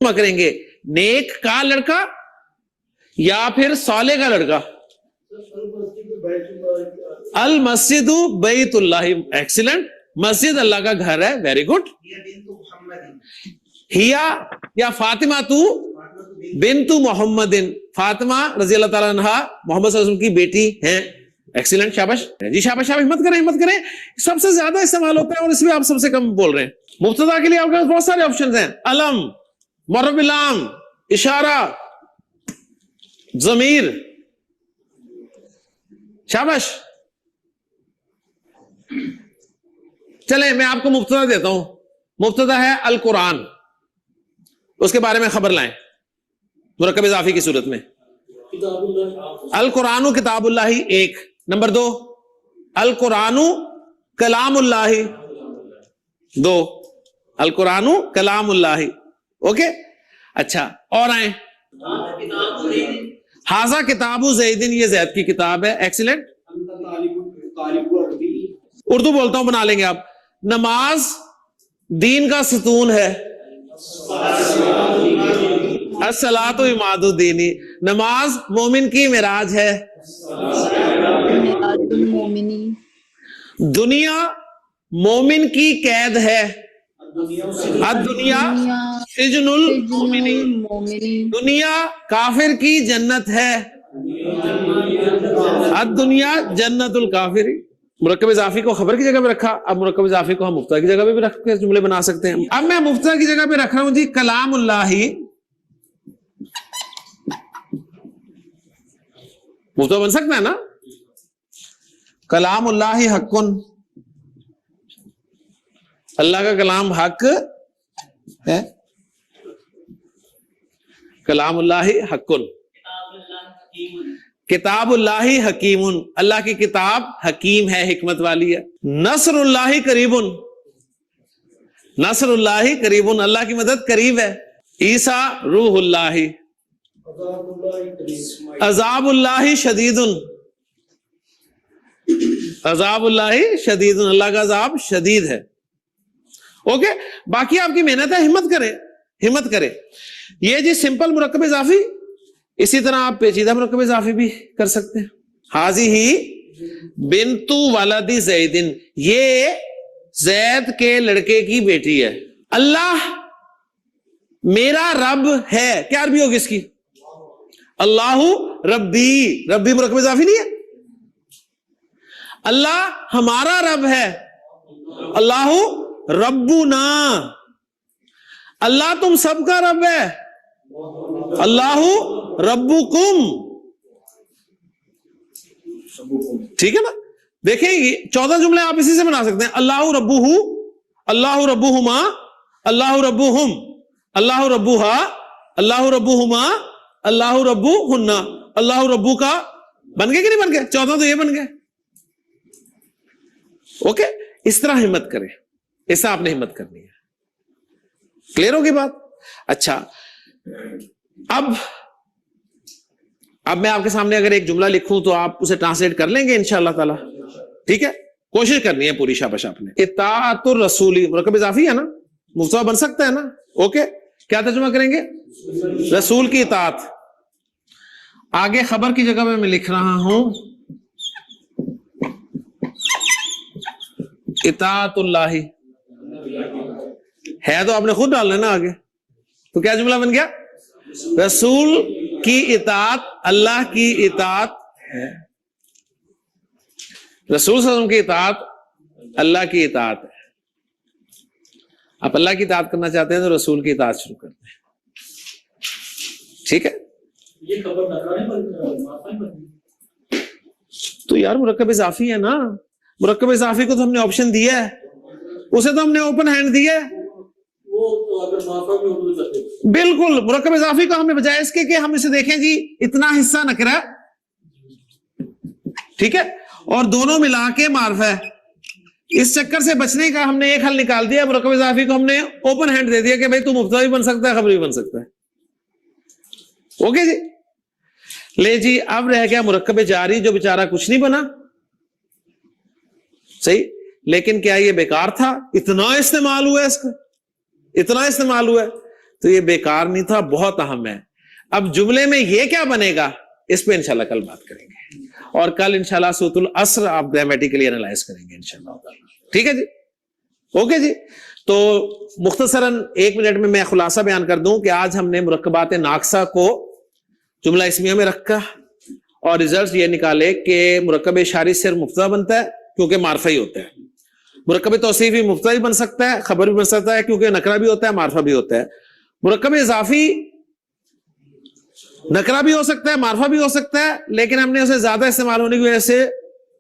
करेंगे नेक का लड़का या फिर साले का लड़का? अल मस्जिदु बैतुल्लाह, एक्सीलेंट, मस्जिद अल्लाह का घर है, वेरी गुड। हिया या फातिमा तू बिन्तु मोहम्मदिन, फातिमा रजी अल्लाह ताला अन्हा मोहम्मद सल्लल्लाहु अलैहि वसल्लम की बेटी हैं, एक्सीलेंट, शाबाश जी, शाबाश शाबाश, हिम्मत करें हिम्मत करें। सबसे ज्यादा इस्तेमाल होता है और इसमें आप सबसे कम बोल रहे हैं। मुब्तदा के लिए आपके पास बहुत सारे ऑप्शंस हैं, अलम, मुरब्बिलाम, इशारा, जमीर, शाबाश। चले मैं आपको मुब्तदा देता हूं, मुब्तदा है अल कुरान, उसके बारे में खबर लाएं मुरक्कब इजाफी की सूरत में। अल कुरानु किताबुल्लाही एक, नंबर 2 अल कुरानु कलामुल्लाही, 2 अल कुरानु कलामुल्लाही, ओके। अच्छा और आए, हाजा किताबु ज़ैदिन, ये जैद की किताब है, एक्सीलेंट। उर्दू बोलता हूं, बना लेंगे आप। नमाज दीन का सतून है, अस्सलातु इमादुद्दीनी, नमाज मोमिन की मिराज है, दुनिया मोमिन की कैद है, दुनिया सिजनुल मोमिनी, दुनिया काफिर की जन्नत है, दुनिया जन्नतुल काफिरी। मुरक्कब इजाफी को खबर की जगह पे रखा, अब मुरक्कब इजाफी को हम मुफ्ता की जगह पे भी रख के जुमले बना सकते हैं। अब मैं मुफ्ता की जगह पे रख रहा हूं जी कलामुल्लाही, मुफ्ता बन सकता है ना, कलामुल्लाही हक्कुन, अल्लाह का कलाम हक है, कलामुल्लाही हक्कुन, किताबुल्लाही हकीमुन, अल्लाह की किताब हकीम है, हिकमत वाली है। नसरुल्लाही करीबुन, नसरुल्लाही करीबुन, अल्लाह की मदद करीब है। ईसा रूहुल्लाही, अजाबुल्लाही शदीदुन, अजाबुल्लाही शदीदुन, अल्लाह का अजाब शदीद है, ओके। बाकी आपकी मेहनत है, हिम्मत करें हिम्मत करें। ये जी सिंपल मुरक्कब इजाफी, इसी तरह आप पेचीदा मुरक्कब इजाफी भी कर सकते हैं। हाजी ही बिन्तु वलदी ज़ैदिन, ये जैद के लड़के की बेटी है। अल्लाह मेरा रब है, क्या अरबी होगी इसकी? अल्लाहु रब्बी, रब्बी मुरक्कब इजाफी नहीं है। अल्लाह हमारा रब है, अल्लाहु रब्बुना, अल्लाह तुम सबका रब है, अल्लाहु रब्बुकुम, ठीक है ना। देखिए 14 जुमले आप इसी से बना सकते हैं। अल्लाहु रब्बुहु, अल्लाहु रब्बुहुमा, अल्लाहु रब्बुहुम, अल्लाहु रब्बुहा, अल्लाहु रब्बुहुमा, अल्लाहु रब्बुहुन्ना, अल्लाहु रब्बुका। बन गए कि नहीं बन गए? 14 तो ये बन गए, ओके। इस तरह हिम्मत करें, ऐसा आपने हिम्मत करनी है। क्लियर होगी बात? अच्छा, अब मैं आपके सामने अगर एक जुमला लिखूं तो आप उसे ट्रांसलेट कर लेंगे इंशाअल्लाह ताला, ठीक है? कोशिश करनी है पूरी, शाबाश आपने। इताअतुर रसूली मुरक्कब इजाफी है ना, मुफ्ता बन सकता है ना, ओके। क्या तर्जुमा करेंगे? रसूल की इताअत। आगे खबर की जगह में मैं लिख रहा हूं इताअतुल्लाही, है तो आपने खुद डालना है ना आगे, तो क्या जुमला बन गया? रसूल की इताअत अल्लाह की इताअत है, रसूल सल्लल्लाहु अलैहि वसल्लम की इताअत अल्लाह की इताअत है। आप अल्लाह की इताअत करना चाहते हैं तो रसूल की इताअत शुरू करते हैं, ठीक है? ये खबर तो यार मुरक्कब इजाफी है ना, मुरक्कब इजाफी को तो हमने ऑप्शन दिया है, उसे तो हमने ओपन हैंड दिया है। बिल्कुल, मुरक्कब इजाफी को हमने बजाय इसके कि हम इसे देखें जी इतना हिस्सा नकरा, ठीक है, और दोनों मिला के मार्फ है, इस चक्कर से बचने का हमने एक हल निकाल दिया। मुरक्कब इजाफी को हमने ओपन हैंड दे दिया कि भाई तू मुब्तदा भी बन सकता है, खबर भी बन सकता है, ओके जी। ले जी, अब रह गया मुरक्कब जारी, जो बेचारा कुछ नहीं बना, सही। लेकिन क्या ये बेकार था? इतना इस्तेमाल हुआ इसका, इतना इस्तेमाल हुआ है, तो ये बेकार नहीं था, बहुत अहम है। अब जुमले में ये क्या बनेगा, इस पे इंशाल्लाह कल बात करेंगे, और कल इंशाल्लाह सूरतुल अस्र आप ग्रामेटिकली एनालाइज करेंगे इंशाल्लाह। ठीक है जी, ओके जी। तो मुख्तसरन 1 मिनट में मैं खुलासा बयान कर दूं कि आज हमने मुरक्कबात नाक़सा को जुमला इस्मिया में रखा और रिजल्ट ये निकाले कि मुरक्कब इशारी सिर्फ मुब्तदा बनता है क्योंकि मारफा ही होता है। मुरक्कब तौसीफी मुब्तदा भी बन सकता है, खबर भी बन सकता है क्योंकि नकरा भी होता है, मारफा भी होता है। मुरक्कब इजाफी नकरा भी हो सकता है, मारफा भी हो सकता है, लेकिन हमने उसे ज्यादा इस्तेमाल होने की वजह से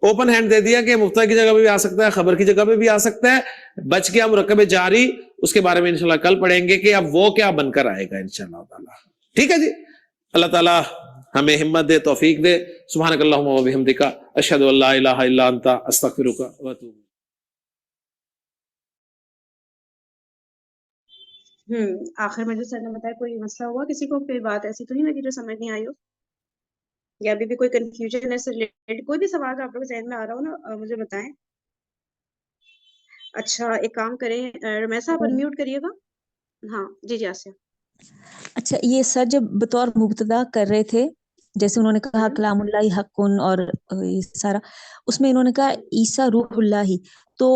ओपन हैंड दे दिया कि मुब्तदा की जगह पे भी आ सकता है, खबर की जगह पे भी आ सकता है। बच गया मुरक्कब जारी, उसके बारे में इंशाल्लाह कल पढ़ेंगे कि अब वो क्या बनकर आएगा इंशाल्लाह ताला। ठीक है जी, अल्लाह ताला हमें हिम्मत दे, तौफीक दे। सुब्हानकल्लाहुम्मा व बिहम्दिका अशहदु अल्ला इलाहा इल्ला अंता अस्तगफिरुका व अतूबु। आखिर में जो सर ने बताया, कोई मसला हुआ किसी को? कोई बात ऐसी तो नहीं लगी जो समझ नहीं आई हो, या अभी भी कोई कंफ्यूजन है इससे रिलेटेड? कोई भी सवाल जो आप लोगों को ज़हन में आ रहा हो ना, मुझे बताएं। अच्छा, एक काम करें, रमेश साहब अनम्यूट करिएगा। हाँ जी जी, आसिया। अच्छा, ये सर जब बतौर मुब्तदा कर रहे थे, जैसे उन्होंने कहा कलामुल्लाही हक्कुन और ये सारा, उसमें इन्होंने कहा ईसा रूहुल्लाही, तो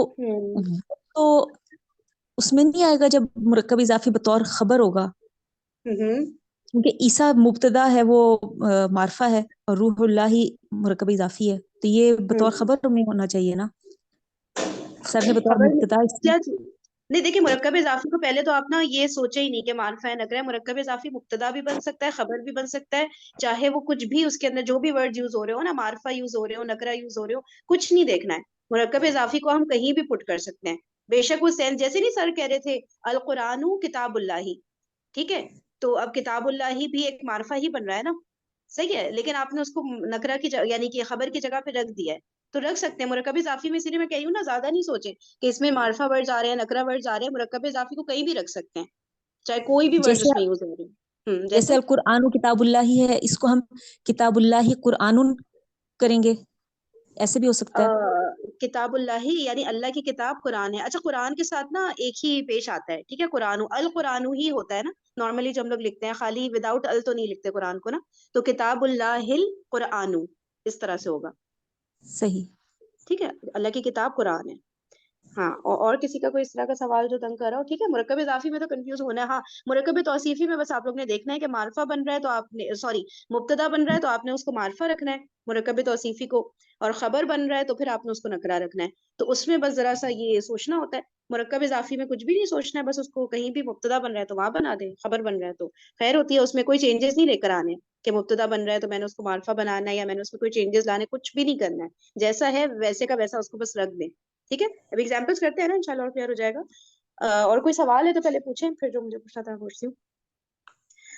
उसमें नहीं आएगा जब मुरक्कब इजाफी बतौर खबर होगा? क्योंकि ईसा मुब्तदा है, वो मारफा है, और रूहुल्लाही मुरक्कब इजाफी है, तो ये बतौर खबर में होना चाहिए ना। सर ने बतौर खबर मुब्तदा क्या चीज़? नहीं देखिए, मुरक्कब इजाफी को पहले तो आप ना ये सोचे ही नहीं कि मारफा है नकरा है। मुरक्कब इजाफी मुब्तदा भी बन सकता है, खबर भी बन सकता है, चाहे वो कुछ भी उसके अंदर जो भी वर्ड यूज हो रहे हो ना, मारफा यूज हो रहे हो, नकरा यूज हो रहे हो, कुछ नहीं देखना है। मुरक्कब इजाफी को हम कहीं भी पुट कर सकते हैं, बेशक वो सेंस, जैसे नहीं सर कह रहे थे अल कुरानु किताबुल्लाही, ठीक है, तो अब किताबुल्लाही भी एक मारफा ही बन रहा है ना, सही है, लेकिन आपने उसको नकरा की यानी कि खबर की जगह पे रख दिया है, तो रख सकते हैं। मुरक्कब इजाफी में इसीलिए मैं कही हूँ ना, ज्यादा नहीं सोचे कि इसमें मारफा वर्ड्स आ रहे हैं, नकरा वर्ड्स आ रहे हैं। मुरक्कब इजाफी को कहीं भी रख सकते हैं, चाहे कोई भी वर्ड जैसे उसमें यूज हो रहे हैं। जैसे अल कुरानु किताबुल्लाही है, इसको हम किताबुल्लाही कुरानुन करेंगे, ऐसे भी हो सकता है। किताबुल्लाही यानी अल्लाह की किताब कुरान है। अच्छा, कुरान के साथ ना एक ही पेश आता है, ठीक है, कुरानु अल कुरानु ही होता है ना नॉर्मली जो हम लोग लिखते हैं, खाली विदाउट अल तो नहीं लिखते कुरान को ना, तो किताबुल्लाहिल कुरानु इस तरह से होगा, सही। ठीक है, अल्लाह की किताब कुरान है। हाँ, और किसी का कोई इस तरह का सवाल जो तंग कर रहा हो? ठीक है, मुरक्कब इजाफी में तो कंफ्यूज होना है। हाँ, मुरक्कब तौसीफी में बस आप लोग ने देखना है कि मारफा बन रहा है तो आपने, सॉरी, मुब्तदा बन रहा है तो आपने उसको मारफा रखना है मुरक्कब तौसीफी को, और खबर बन रहा है तो फिर आपने उसको नकरा रखना है। तो उसमें बस जरा सा ये सोचना होता है। मुरक्कब इजाफी में कुछ भी नहीं सोचना है, बस उसको कहीं भी मुब्तदा बन रहा है तो वहां बना दे, खबर बन रहा है तो खैर होती है, उसमें कोई चेंजेस नहीं लेकर आने कि मुब्तदा बन रहा है तो मैंने उसको मारफा बनाना है या मैंने उसमें कोई चेंजेस लाने, कुछ भी नहीं करना है, जैसा है वैसे का वैसा उसको बस रख दें। ठीक है, अब एग्जाम्पल्स करते हैं ना, इंशाल्लाह और क्लियर हो जाएगा। और कोई सवाल है तो पहले पूछें, फिर जो मुझे पूछना था पूछती हूँ।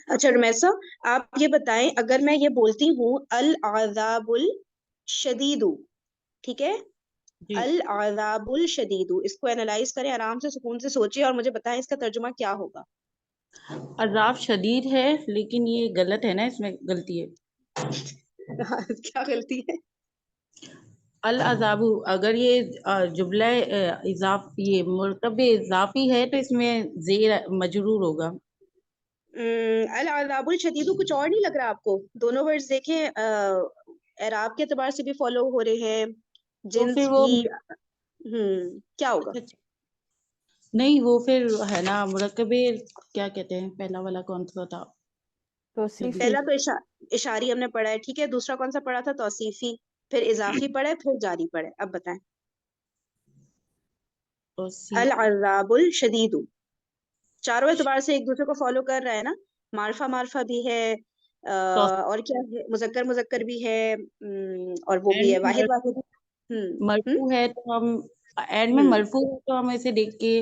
अच्छा रमैसा, आप ये बताएं, अगर मैं ये बोलती हूँ अल आज़ाबुल शदीदु, ठीक है, अल आज़ाबुल शदीदु, इसको एनालाइज करें आराम से, सुकून से सोचिए और मुझे बताएं इसका तर्जुमा क्या होगा। अजाब शदीद है, लेकिन ये गलत है ना, इसमें गलती है। क्या गलती है? अल अजाबु, अगर ये जुमला इजाफ, ये मुरतब इजाफी है तो इसमें जेर मजरूर होगा। अल अज़ाबुल शदीदु कुछ और नहीं लग रहा आपको? दोनों वर्ड्स देखें, एराब के एतबार से भी फॉलो हो रहे हैं, तो जिन्स फिर वो भी। क्या होगा? अच्छा, नहीं वो फिर है ना मुरक्कब, क्या कहते हैं, पहला वाला कौन सा था? पहला तो इशारी हमने पढ़ा है, ठीक है, दूसरा कौन सा पढ़ा था? तौसीफी, फिर इजाफी पढ़ा है, फिर जारी पढ़ा है। अब बताएं। अल अज़ाबुल शदीदु चारों एतबार से एक दूसरे को फॉलो कर रहा है ना, मारफा मारफा भी है, और क्या है, मुजक्कर मुजक्कर भी है, और वो भी है, वाहिद वाहिद। मरफू है तो हम एंड में, मरफू है तो हम इसे देख के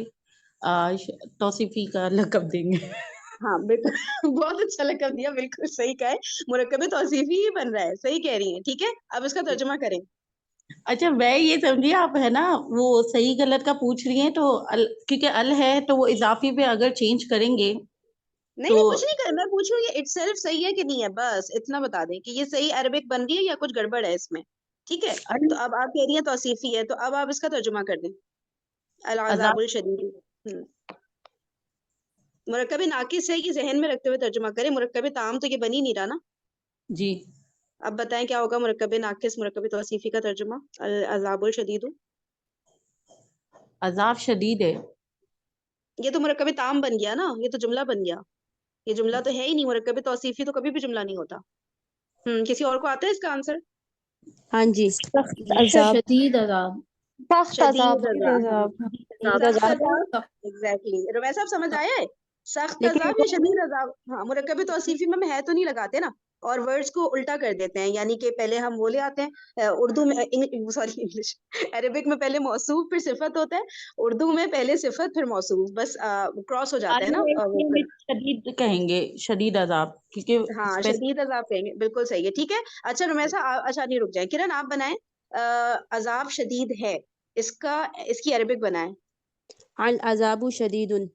तौसीफी का लक़ब देंगे। हाँ बिल्कुल, बहुत अच्छा लक़ब दिया, बिल्कुल सही कहा है, मुरक्कब तौसीफी ही बन रहा है, सही कह रही हैं। ठीक है, अब इसका तर्जुमा करें। अच्छा, मैं ये समझिए, आप है ना वो सही गलत का पूछ रही हैं, तो क्योंकि अल है तो वो इजाफी पे अगर चेंज करेंगे नहीं तो नहीं, कुछ नहीं कर, मैं पूछूं ये इटसेल्फ सही है कि नहीं है, बस इतना बता दें कि ये सही अरबिक बन रही है या कुछ गड़बड़ है इसमें। ठीक है, तो अब आप कह रही हैं तौसीफी है, तो अब आप इसका तर्जुमा कर दें, अल अजाब अज़ाबुल शदीद। मुरक्कब नाकिस है, ये जहन में रखते हुए तर्जुमा करें, मुरक्कब ताम तो ये बनी नहीं रहा ना। जी। अब बताएं क्या होगा मुरक्कब नाकिस मुरक्कब तौसीफी का तर्जुमा, अल अज़ाबुल शदीद। अजाब शदीद है। ये तो मुरक्कब ताम बन गया ना, ये तो जुमला बन गया, ये जुमला तो है ही नहीं, मुरक्कब तौसीफी तो कभी भी जुमला नहीं होता। किसी और को आता है इसका आंसर? हाँ जी, सख्त अजाब, शदीद अजाब। सख्त अजाब, शदीद अजाब, शदीद सख्त अजाब। अजाब, एग्जैक्टली। रुमैया साहब समझ आया है? सख्त लेकिन अजाब या शदीद अजाब? हाँ, मुरक्कब तौसीफी में हम है तो नहीं लगाते ना, और वर्ड्स को उल्टा कर देते हैं, यानी कि पहले हम वो ले आते हैं उर्दू में, सॉरी इंग्लिश, अरबिक में पहले मौसूफ फिर सिफत होता है, उर्दू में पहले सिफत फिर मौसूफ, बस क्रॉस हो जाता है ना वो में फिर। शदीद कहेंगे, शदीद अजाब, क्योंकि हाँ, शदीद अजाब कहेंगे, बिल्कुल सही है, ठीक है। अच्छा रुमैया साहब, अच्छा नहीं रुक जाए, किरण आप बनाएं, अजाब शदीद है, इसका इसकी अरबिक बनाएं। अल अजाबु शदीदुन,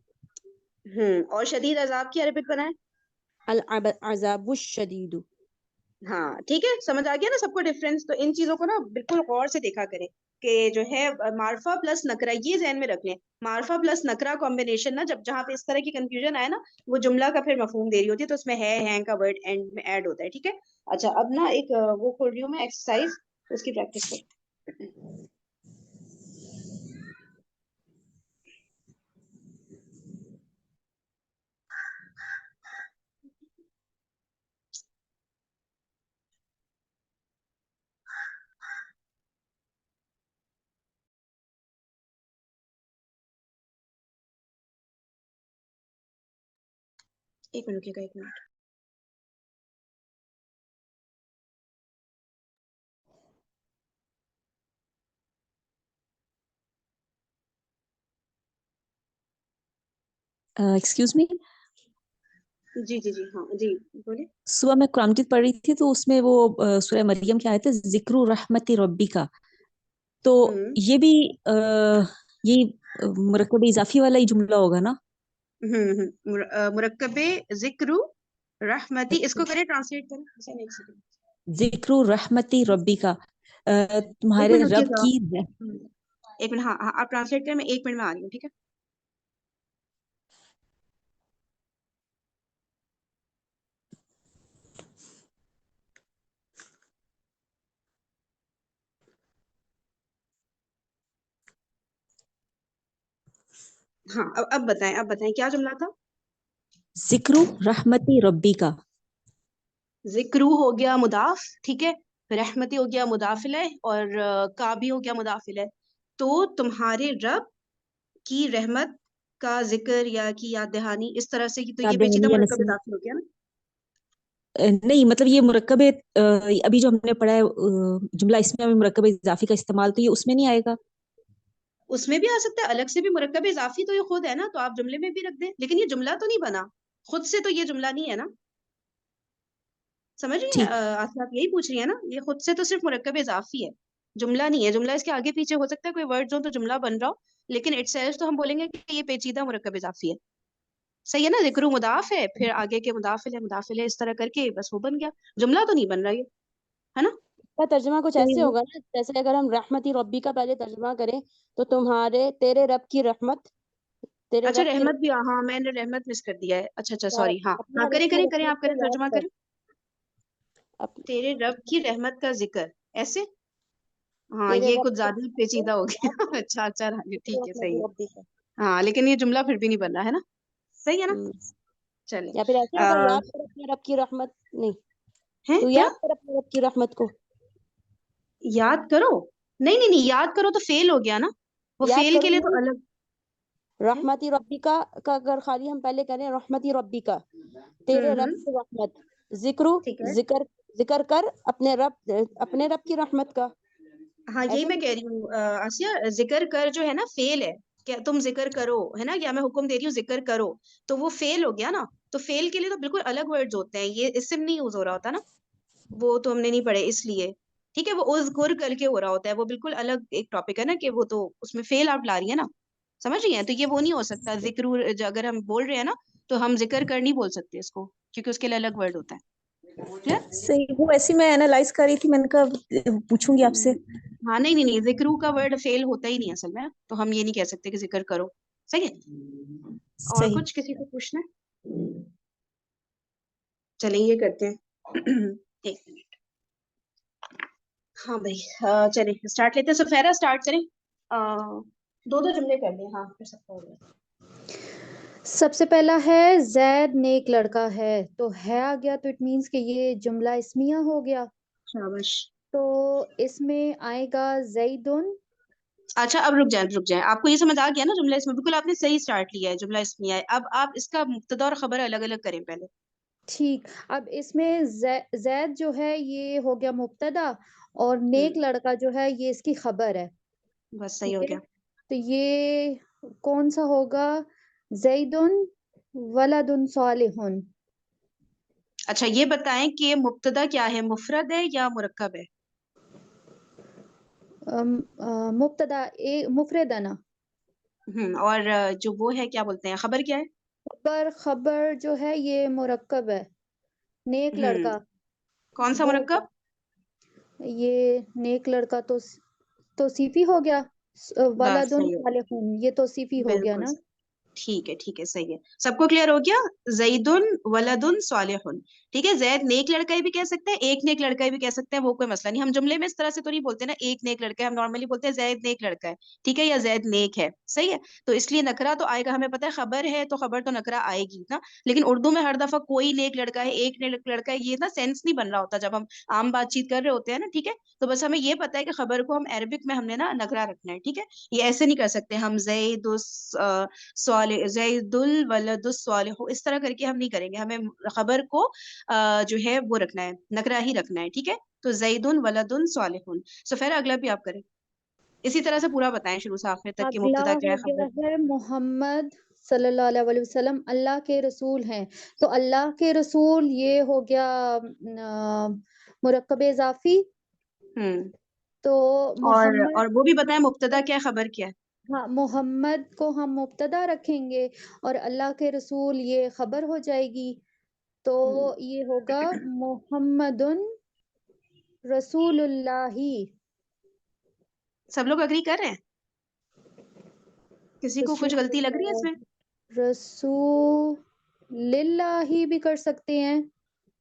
और शदीद अजाब की अरबिक बनाएं। अल अजाबु शदीदु। हाँ ठीक है, समझ आ गया ना सबको डिफरेंस? तो इन चीजों को ना बिल्कुल गौर से देखा करें कि जो है मार्फा प्लस नकरा, ये ज़हन में रख लें, मार्फा प्लस नकरा कॉम्बिनेशन ना, जब जहां पे इस तरह की कंफ्यूजन आए ना, वो जुमला का फिर मफहूम दे रही होती है, तो उसमें है का वर्ड एंड में ऐड होता है, ठीक है। अच्छा, अब ना एक वो खोल रही हूँ मैं एक्सरसाइज, उसकी प्रैक्टिस करें। एक मिनट रुकिएगा, एक मिनट। एक्सक्यूज मी, जी जी जी, हाँ जी, बोलिए। सुबह मैं कुरान मजीद पढ़ रही थी तो उसमें वो सूरह मरियम की आयत है, जिक्र रहमति रब्बी का, तो हम्म ये भी ये मुरक्कब इजाफी वाला ही जुमला होगा ना? मुरक्कबे जिक्र रहमती, इसको करें ट्रांसलेट करें, एक सेकंड, जिक्र रहमति रब्बी का, एक तुम्हारे मिनट रब रुकिएगा। की एक मिनट, हाँ हाँ, आप ट्रांसलेट करें, मैं 1 मिनट में आ रही हूँ, ठीक है। हाँ, अब बताएं क्या जुमला था? जिक्र रहमति रब्बी का। जिक्रू हो गया मुदाफ, ठीक है, रहमती हो गया मुदाफिल है, और का भी हो गया मुदाफिल है, तो तुम्हारे रब की रहमत का जिक्र या की याद दहानी, इस तरह से, तो याद ये पेचीदा दहानी या मुरक्कब नसीहत, इजाफी हो गया ना। नहीं मतलब ये मुरक्कब अभी जो हमने पढ़ा है जुमला, इसमें हमें मुरक्कब इजाफी का इस्तेमाल, तो ये उसमें नहीं आएगा? उसमें भी आ सकता है, अलग से भी मुरक्कब इजाफी तो ये खुद है ना, तो आप जुमले में भी रख दें, लेकिन ये जुमला तो नहीं बना खुद से, तो ये जुमला नहीं है ना, समझ रही हैं? ठीक। आसिया, आप यही पूछ रही है ना, ये खुद से तो सिर्फ मुरक्कब इजाफी है, जुमला नहीं है। जुमला इसके आगे पीछे हो सकता है, कोई वर्ड हो तो जुमला बन रहा हो, लेकिन इटसेल्फ तो हम बोलेंगे कि ये पेचीदा मुरक्कब इजाफी है, सही है ना। जिक्र मुदाफ है, फिर आगे के मुदाफिल है, इस तरह करके बस वो बन गया, जुमला तो नहीं बन रहा ये, है ना। का तर्जुमा कुछ ऐसे होगा ना, जैसे अगर हम रहमती रब्बी का पहले तर्जुमा करें, तो तुम्हारे तेरे रब की रहमत, तेरे अच्छा, रब की रहमत भी, हाँ मैंने रहमत मिस कर दिया है, अच्छा अच्छा रहमत, सॉरी, हाँ हाँ, अपने रब करें की करें करें, रहमत आप को करें, याद तर्जुमा कर, करें। अप, तेरे रब की रहमत का जिक्र, ऐसे, हाँ तेरे ये रब कुछ की ज्यादा ही रहमत को पेचीदा हो याद गया। कर, अच्छा अच्छा, हाँ जी, ठीक है, सही रहमती है। रब्बी का। हाँ, लेकिन ये जुमला फिर भी नहीं बन रहा है ना, सही है ना। हम्म, चलिए, या फिर ऐसे होगा, याद कर अपने रब की रहमत, नहीं, है तू क्या? याद कर अपने रब की रहमत को, याद करो, नहीं नहीं नहीं, याद करो तो फेल हो गया ना, वो याद फेल करो के लिए तो नहीं, अलग है। रहमती रब्बी का अगर खाली हम पहले करें रहमती रब्बी का, तेरे रब की रहमत, जिक्र, ठीक है, जिक्र, जिक्र कर अपने रब की रहमत का, हाँ यही ऐसे मैं नहीं? कह रही हूँ आसिया, जिक्र कर जो है ना फेल है, क्या तुम जिक्र करो, है ना, या मैं हुक्म दे रही हूँ जिक्र करो, तो वो फेल हो गया ना, तो फेल के लिए तो बिल्कुल अलग वर्ड्स होते हैं, ये इसम नहीं यूज हो रहा होता ना, वो तो हमने नहीं पढ़े इसलिए, ठीक है, वो उज़्कुर करके हो रहा होता है, वो बिल्कुल अलग एक टॉपिक है ना, कि वो तो उसमें फेल आप ला रही है ना, समझ रही है, तो ये वो नहीं हो सकता, जिक्र अगर हम बोल रहे हैं ना, तो हम जिक्र कर नहीं बोल सकते इसको, क्योंकि उसके लिए अलग वर्ड होता है। क्लियर? सही, वो ऐसी मैं एनालाइज कर रही थी, मैंने कहा पूछूंगी आपसे। हाँ नहीं नहीं नहीं, जिक्रू का वर्ड फेल होता ही नहीं असल में, तो हम ये नहीं कह सकते कि जिक्र करो। सही है। और सही। कुछ किसी को पूछना है? चलें ये करते हैं। एक मिनट। हाँ भाई, चलें स्टार्ट लेते हैं। सुफेरा स्टार्ट करें। दो दो जुमले कर लें, हाँ फिर सबका हो गया। सबसे पहला है जैद नेक लड़का है, तो है आ गया तो इट मीन्स कि ये जुमला इस्मिया हो गया। शाबाश। तो इसमें आएगा जैदुन। अच्छा अब रुक जाए, आपको ये समझ आ गया ना जुमला इसमें? बिल्कुल आपने सही स्टार्ट लिया है, जुमला इसमें है। अब आप इसका मुब्तदा और खबर अलग अलग करें पहले। ठीक, अब इसमें जैद जो है ये हो गया मुब्तदा, और नेक लड़का जो है ये इसकी खबर है। बस सही ठीक हो है, गया। तो ये कौन सा होगा? जैदुन वलदुन सालिहुन। अच्छा ये बताएं कि मुब्तदा क्या है, मुफरद है या मुरक्कब है? मुब्तदा ए मुफरद है ना। और जो वो है क्या बोलते हैं, खबर क्या है? खबर जो है ये मुरक्कब है। नेक हम्म लड़का कौन सा वो मुरक्कब? ये नेक लड़का तो तौसीफी हो गया। बस वलदुन सही हो, सालिहुन ये तौसीफी हो गया बिल्कुल ना। ठीक है सही है। सबको क्लियर हो गया? जैदुन वलदुन सालिहुन। ठीक है, जैद नेक लड़का भी कह सकते हैं, एक नेक लड़का भी कह सकते हैं, वो कोई मसला नहीं। हम जुमले में इस तरह से तो नहीं बोलते ना एक नेक लड़का है, हम नॉर्मली बोलते हैं जैद नेक लड़का है। ठीक है, या जैद नेक है। सही है, तो इसलिए नकरा तो आएगा, हमें पता है खबर है तो खबर तो नकरा आएगी ना। लेकिन उर्दू में हर दफा कोई नेक लड़का है, एक नेक लड़का है, ये ना सेंस नहीं बन रहा होता जब हम आम बातचीत कर रहे होते हैं ना। ठीक है, तो बस हमें ये पता है कि खबर को हम अरबिक में हमने ना नकरा रखना है। ठीक है, ये ऐसे नहीं कर सकते हम जैदुल वलदुस सालिह, इस तरह करके हम नहीं करेंगे। हमें खबर को जो है वो रखना है, नकरा ही रखना है। ठीक है, तो जैदुन वलदुन सालिहुन। सो फिर अगला भी आप करें, इसी तरह से पूरा बताएं शुरू से आखिर तक कि अगला मुब्तदा क्या हो है, गया खबर क्या है मोहम्मद सल्लल्लाहु अलैहि वसल्लम अल्लाह के रसूल हैं। तो अल्लाह के रसूल ये हो गया मुरक्कब इजाफी। है। तो मोहम्मद, और वो भी बताएं मुब्तदा क्या है, खबर क्या है। हाँ मोहम्मद को हम मुब्तदा रखेंगे और अल्लाह के रसूल ये खबर हो जाएगी। तो ये होगा मोहम्मदुन रसूलुल्लाही। सब लोग अग्री कर रहे हैं? किसी को कुछ गलती लग रही है इसमें? रसूलिल्लाही भी कर सकते हैं,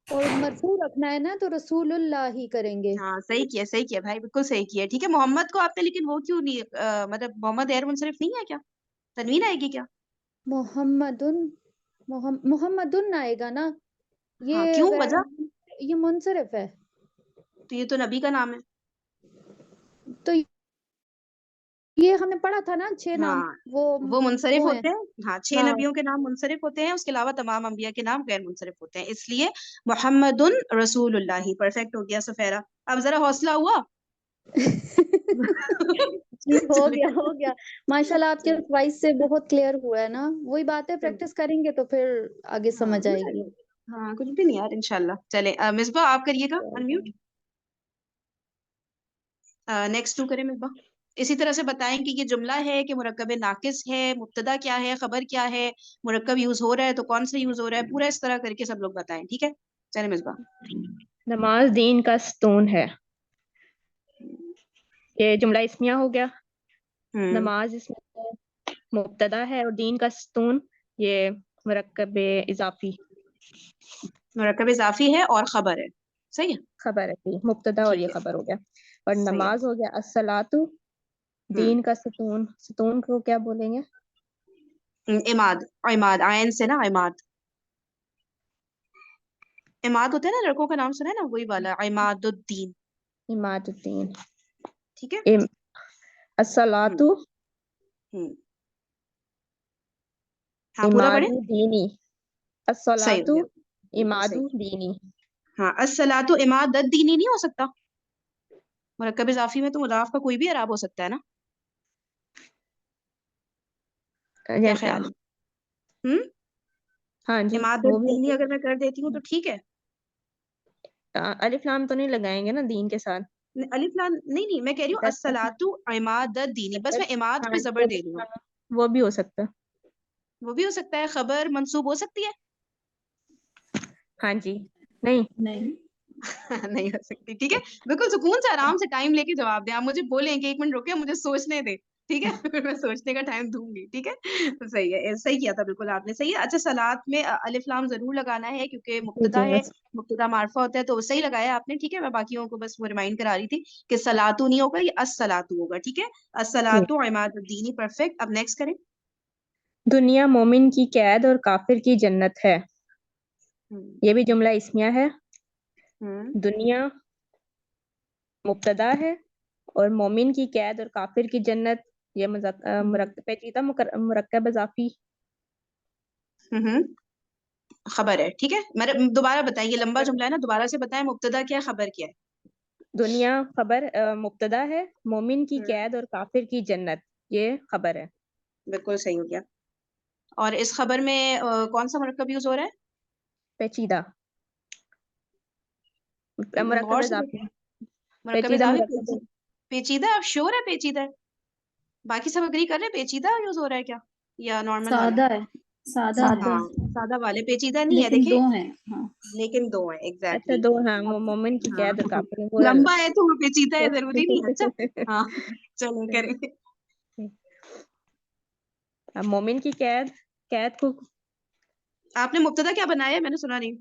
और मरफू रखना है ना तो रसूलुल्लाही करेंगे। हाँ सही किया भाई, बिल्कुल सही किया। ठीक है, मोहम्मद को आपने लेकिन वो क्यों नहीं मतलब मोहम्मद गैर मुनसरिफ नहीं है क्या? तनवीन आएगी क्या? मोहम्मदुन मोहम्मदुन आएगा ना। हाँ ये क्यों, गैर, वजह? ये मुनसरिफ है। तो ये तो नबी का नाम है। तो ये हमने पढ़ा था ना 6 नाम, हाँ वो वो मुनसरिफ वो है। होते हैं। हाँ, 6 हाँ नबियों के नाम मुनसरिफ होते हैं, उसके अलावा तमाम अंबिया के नाम गैर मुनसरिफ होते हैं, इसलिए मोहम्मदुन रसूलुल्लाह ही परफेक्ट हो गया। सफेरा अब जरा हौसला हुआ। जी चले हो गया माशाल्लाह, आपके चले। वॉइस से बहुत क्लियर हुआ है ना। वही बात है, चले। प्रैक्टिस करेंगे तो फिर आगे हाँ समझ हो आएगी। जाएगा। हाँ कुछ भी नहीं यार, इंशाल्लाह। चले मिसबा आप करिएगा अनम्यूट। नेक्स्ट टू करें मिसबा। इसी तरह से बताएं कि ये जुमला है कि मुरक्कब नाकिस है, मुब्तदा क्या है, खबर क्या है, मुरक्कब यूज हो रहा है तो कौन सा यूज हो रहा है, पूरा इस तरह करके सब लोग बताएं। ठीक है, चले मिसबा। नमाज दीन का स्तून है, ये जुमला इस्मिया हो गया। नमाज इसमें मुब्तदा है और दीन का स्तून ये मुरक्कब इजाफी मुरक्कब इजाफी है और खबर है। सही है, खबर है, थी मुब्तदा और ठीक ये है खबर हो गया। और सही है। नमाज हो गया अस्सलातु, दीन का स्तून, स्तून को क्या बोलेंगे? इमाद, इमाद आयन से ना, इमाद। इमाद होता है ना, लड़कों का नाम सुना है ना, वही वाला इमादुद्दीन। इमादुद्दीन। ठीक है। इम अस्सलातु हम्म हाँ पूरा पढ़े। इमादु दीनी, सही हो अस्सलातु गया, बिल्कुल सही। इमादु दीनी। हाँ अस्सलातु इमादुद्दीनी नहीं हो सकता? मुरक्कब इजाफी में तो मुदाफ का कोई भी एराब हो सकता है ना, क्या जैसे ख्याल है? हम्म हाँ जी वो भी इमादुद्दीनी अगर मैं कर देती हूँ तो ठीक है। अलिफ लाम तो नहीं लगाएंगे ना दीन के साथ? अलिफ लाम नहीं नहीं, मैं कह रही हूँ अस्सलातु इमादुद्दीनी, बस मैं इमाद हाँ पे जबर दे रही हूँ। वो भी हो सकता है। वो भी हो सकता है, खबर मंसूब हो सकती है। हाँ जी नहीं नहीं। नहीं हो सकती, ठीक है। बिल्कुल सुकून से आराम से टाइम लेके जवाब दें। आप मुझे बोलें कि 1 मिनट रुके, मुझे सोचने दें, ठीक है। फिर मैं सोचने का टाइम दूंगी, ठीक है। तो सही है, सही किया था बिल्कुल आपने, सही है। अच्छा, सलात में अलिफ लाम जरूर लगाना है क्योंकि मुब्तदा है, मुब्तदा मार्फा होता है, तो सही लगाया आपने, ठीक है। मैं बाकियों को बस वो रिमाइंड करा रही थी कि सलातु नहीं होगा, ये अस्सलातु होगा, ठीक है। अस्सलातु इमादुद्दीनी, परफेक्ट। अब नेक्स्ट करें। दुनिया मोमिन की कैद और काफिर की जन्नत है, हम्म ये भी जुमला इस्मिया है। हम्म दुनिया मुब्तदा है और मोमिन की कैद और काफिर की जन्नत, ये पेचीदा मुरक्कब इजाफी। हम्म खबर है, ठीक है। मेरे दोबारा बताएं, ये लंबा जुमला है ना, दोबारा से बताएं। मुब्तदा क्या है, खबर क्या है? दुनिया खबर मुब्तदा है, मोमिन की हम्म कैद और काफिर की जन्नत, ये खबर है। बिल्कुल सही हो गया। और इस खबर में कौन सा मुरक्कब यूज हो रहा है? पेचीदा मुरक्कब गौर से इजाफी। देखिए, मुरक्कब पेचीदा इजाफी मुरक्कब। पेचीदा। आप श्योर है पेचीदा है? बाकी सब अग्री कर रहे हैं पेचीदा यूज हो रहा है क्या, या नॉर्मल वाला? सादा है, सादा है। हाँ, सादा वाले पेचीदा नहीं है, लेकिन देखिए। दो हैं। हाँ। लेकिन दो है, अच्छा, एग्जैक्टली। दो, हाँ, मोमिन की हाँ, कैद और काफिर वो लंबा है तो वो पेचीदा है, जरूरी नहीं है। अच्छा, हाँ, चलो करेंगे। अब मोमिन की कैद, कैद को आपने मुब्तदा क्या बनाया है, मैंने सुना नहीं।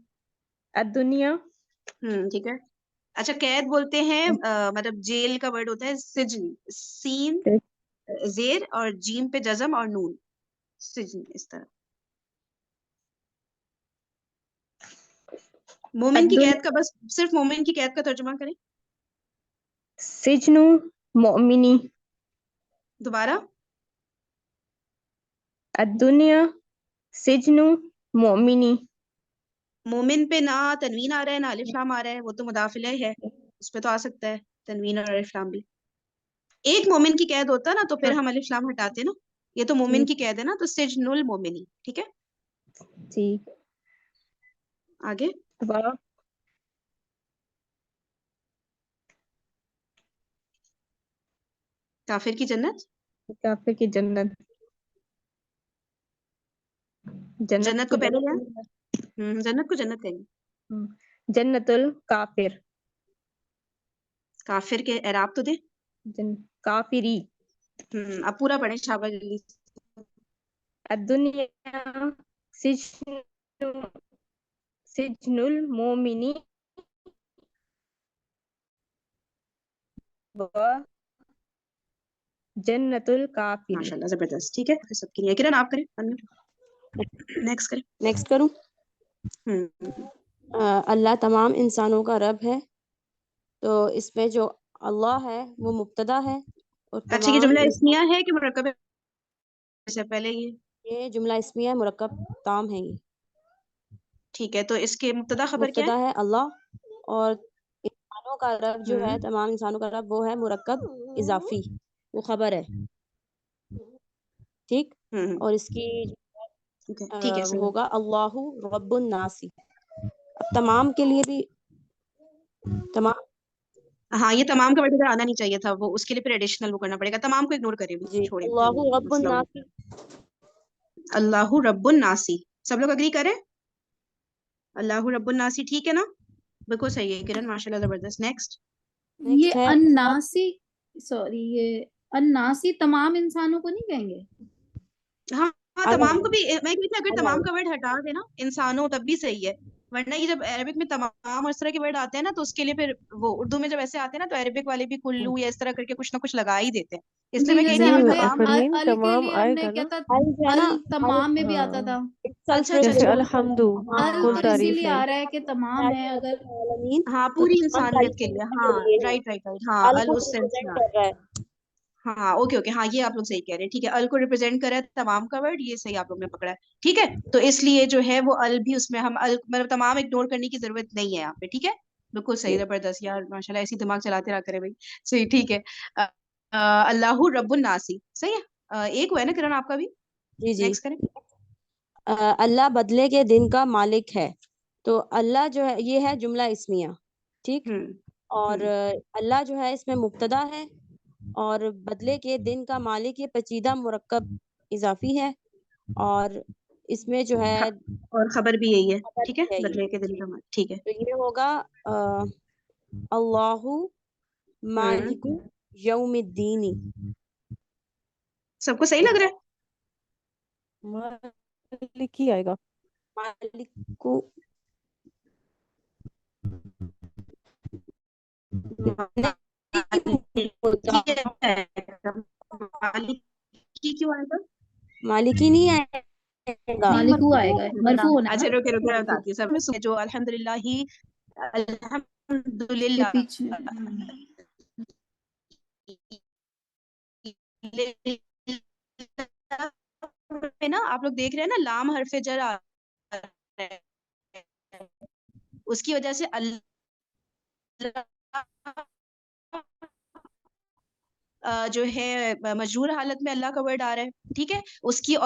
दुनिया। ठीक है। अच्छा, कैद बोलते हैं मतलब जेल का वर्ड होता है सिजन, सीन जेर और जीम पे जजम और नून, सिजन, इस तरह। मोमिन की कैद का, बस सिर्फ मोमिन की कैद का तर्जुमा करें। सिजनु मोमिनी। दोबारा। दुनिया सिजनु मोमिनी। मोमिन पे ना तनवीन आ रहा है ना अलिफ लाम आ रहा है, वो तो मुदाफिले है, उस पे तो आ सकता है तनवीन और अलिफ लाम भी। एक मोमिन की कैद होता ना तो फिर हम अलिफ लाम हटाते ना। ये तो मोमिन की कैद है ना, तो सिजनुल मोमिनी, ठीक है। ठीक। आगे। वाह। काफिर की जन्नत। काफिर की जन्नत, जन्नत जन्नत को को पहले क्या? जन्नत। जन्नत को जन्नत कहेंगे। जन्नतुल काफिर। काफिर के एराब तो दे। काफिरी। अब पूरा पढ़े शाबाश, जल्दी। दुनिया सिजनु सिजनुल मोमिनी व जन्नतुल काफिरी। माशाल्लाह, जबरदस्त, ठीक है। फिर सबके लिए किरण आप करें, नेक्स्ट करें। नेक्स्ट करूं। अल्लाह तमाम इंसानों का रब है, तो इसमें जो अल्लाह है वो मुब्तदा है और अच्छा, ये तमाम जुमला इस्मिया है कि मुरक्कब है? से पहले ये जुमला इस्मिया मुरक्कब ताम है। ये ठीक है, तो इसके मुब्तदा खबर क्या है? मुब्तदा है अल्लाह, और इंसानों का रब जो है, हम्म तमाम इंसानों का रब वो है मुरक्कब इजाफी, वो खबर है, ठीक। हम्म और इसकी ठीक है, वो सही। होगा अल्लाहु रब्बुन नासी। अब तमाम के लिए भी तमाम। हाँ, ये तमाम का वर्ड इधर आना नहीं चाहिए था, वो उसके लिए फिर एडिशनल वो करना पड़ेगा। तमाम को इग्नोर करें, जी, छोड़ें, अल्लाहु रब्बुन मसला नासी। अल्लाहु रब्बुन नासी। सब लोग अग्री करें? अल्लाहु रब्बुन नासी, ठीक है ना? बिल्कुल सही है किरण, माशाल्लाह, जबरदस्त। नेक्स्ट। ये नेक्स्ट है अन्नासी, सॉरी, ये अन्नासी तमाम इंसानों को नहीं कहेंगे? हाँ हाँ, अल तमाम को भी मैं कहती हूँ, अगर अल तमाम का वर्ड हटा देना इंसानों, तब भी सही है। वरना ये जब अरबिक में तमाम और इस तरह के वर्ड आते हैं ना, तो उसके लिए फिर वो उर्दू में जब ऐसे आते हैं ना, तो अरबिक वाले भी कुल्लू या इस तरह करके कुछ ना कुछ लगा ही देते हैं। इसलिए जी, मैं जैसे कहती हूँ हमने तमाम। अल के लिए हमने क्या था, अल जो है ना, अल अल तमाम में भी आता था। अच्छा अच्छा अच्छा। अल हाँ तो इसीलिए आ रहा है कि तमाम है, अगर हाँ, तो पूरी तमाम इंसानियत के लिए, हाँ। के लिए है। राइट राइट राइट, हाँ, अल अल को उस सेंस में रिप्रेजेंट आ कर रहा है। रहा है। हाँ, ओके ओके, हाँ, ये आप लोग सही कह रहे हैं, ठीक है। अल को रिप्रेजेंट कर रहा है तमाम का वर्ड, ये सही आप लोग ने पकड़ा है, ठीक है। तो इसलिए जो है वो अल भी उसमें, हम अल मतलब तमाम इग्नोर करने की जरूरत नहीं है यहाँ पे, ठीक है। बिल्कुल सही, जबरदस्त यार, माशाल्लाह, ऐसी दिमाग चलाते रहा करे भाई। सही, ठीक है। अल्लाहु रब्बुन नासी, सही है। एक हुआ है ना किरण, आपका भी। जी जी। नेक्स्ट करें। अल्लाह बदले के दिन का मालिक है, तो अल्लाह जो है ये है जुमला इस्मिया, ठीक। हम्म और हम्म अल्लाह जो है इसमें मुब्तदा है, और बदले के दिन का मालिक ये पेचीदा मुरक्कब इजाफी है। और इसमें जो है और खबर भी यही है, खबर ठीक है, भी है ये। बदले के दिन का माल, ठीक है। तो ये होगा अल्लाहु मालिकु यौमिद्दीनी। सबको सही लग रहा है? मालिक ही आएगा, मालिकु मालिकी क्यों आएगा? मालिक ही नहीं आएगा, मालिकू आएगा, मरफू होना है अच्छा ना, रुके रुके मैं मरफू बताती हूँ सब में जो अल्हम्दुलिल्लाह ही के अल्हम्दुलिल्लाह पीछे है ना, आप लोग देख रहे हैं ना लाम हरफे जर आ रहा है, उसकी वजह से अल्लाह जो है मजरूर हालत में अल्लाह का वर्ड आ रहा है, ठीक है, उसकी